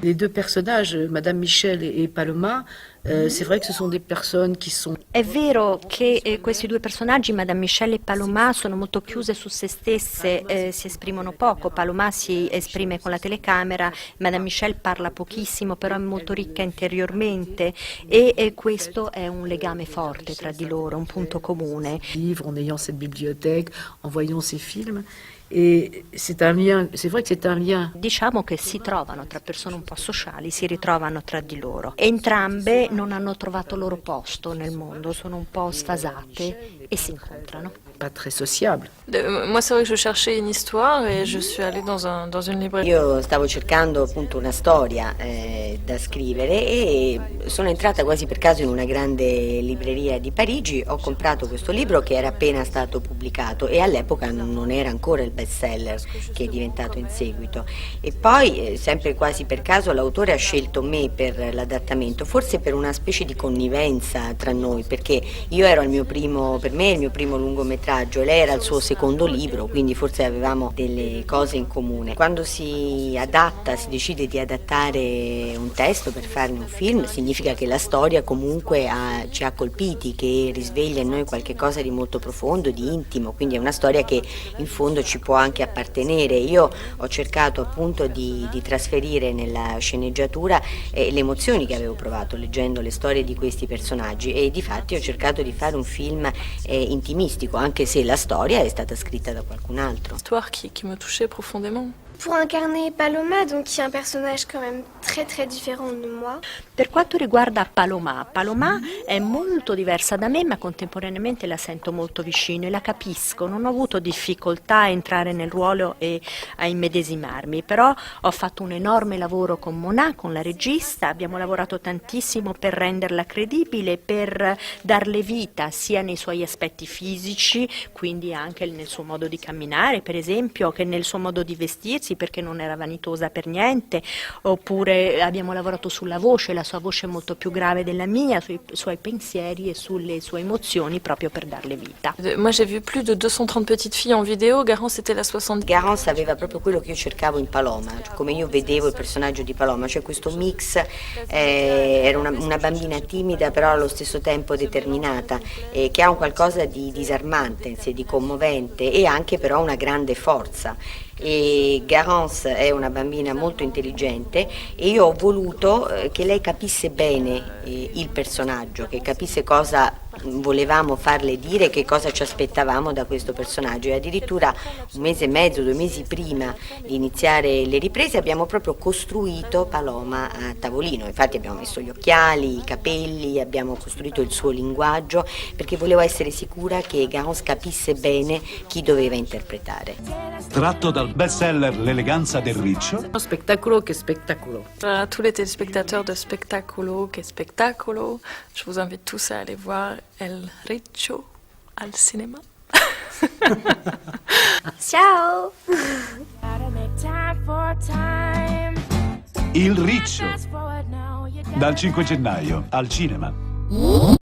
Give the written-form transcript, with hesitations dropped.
Les deux personnages, Madame Michel et Paloma, c'est vrai que ce sont des personnes qui sont... È vero che questi due personaggi, Madame Michel e Paloma, sono molto chiuse su se stesse, si esprimono poco. Paloma si esprime con la telecamera, Madame Michel parla pochissimo, però è molto ricca interiormente e questo è un legame forte tra di loro, un punto comune. En ayant cette bibliothèque, en voyant ces films. E c'est un lien, c'est vrai que c'est un lien. Diciamo che si trovano tra persone un po' sociali, si ritrovano tra di loro. Entrambe non hanno trovato loro posto nel mondo, sono un po' sfasate e si incontrano. Pas très sociable. Moi, c'est vrai que je cherchais une histoire et je suis allée dans une librairie. Io stavo cercando appunto una storia da scrivere e sono entrata quasi per caso in una grande libreria di Parigi, ho comprato questo libro che era appena stato pubblicato e all'epoca non era ancora il bestseller che è diventato in seguito. E poi, sempre quasi per caso, l'autore ha scelto me per l'adattamento, forse per una specie di connivenza tra noi, perché io ero per me il mio primo lungometraggio e lei era il suo secondo libro, quindi forse avevamo delle cose in comune. Quando si decide di adattare un testo per farne un film, significa che la storia comunque ci ha colpiti, che risveglia in noi qualche cosa di molto profondo, di intimo, quindi è una storia che in fondo ci può anche appartenere. Io ho cercato appunto di trasferire nella sceneggiatura le emozioni che avevo provato leggendo le storie di questi personaggi e difatti ho cercato di fare un film intimistico, anche se la storia è stata scritta da qualcun altro. Histoire qui me touchait profondément. Pour incarner Paloma, donc qui est un personnage quand même très différent de moi. Per quanto riguarda Paloma, Paloma è molto diversa da me, ma contemporaneamente la sento molto vicino e la capisco. Non ho avuto difficoltà a entrare nel ruolo e a immedesimarmi, però ho fatto un enorme lavoro con Mona, con la regista, abbiamo lavorato tantissimo per renderla credibile, per darle vita sia nei suoi aspetti fisici, quindi anche nel suo modo di camminare, per esempio, che nel suo modo di vestirsi, perché non era vanitosa per niente, oppure abbiamo lavorato sulla voce, la sua voce è molto più grave della mia, sui suoi pensieri e sulle sue emozioni proprio per darle vita. Moi j'ai vu plus de 230 petites filles en vidéo, Garance était la 60. Garance aveva proprio quello che io cercavo in Paloma, cioè come io vedevo il personaggio di Paloma, cioè questo mix, era una bambina timida però allo stesso tempo determinata, che ha un qualcosa di disarmante, di commovente e anche però una grande forza. E Garance è una bambina molto intelligente e io ho voluto che lei capisse bene il personaggio, che capisse cosa volevamo farle dire, che cosa ci aspettavamo da questo personaggio e addirittura un mese e mezzo, 2 mesi prima di iniziare le riprese abbiamo proprio costruito Paloma a tavolino, infatti abbiamo messo gli occhiali, i capelli, abbiamo costruito il suo linguaggio perché volevo essere sicura che Garance capisse bene chi doveva interpretare. Tratto dal bestseller L'eleganza del riccio. Spectacolo che spettacolo. À tous les téléspectateurs de Spectacolo, che Spectacolo, je vous invite tous à aller voir El Riccio al cinéma. Ciao. Il riccio. Dal 5 gennaio al cinema.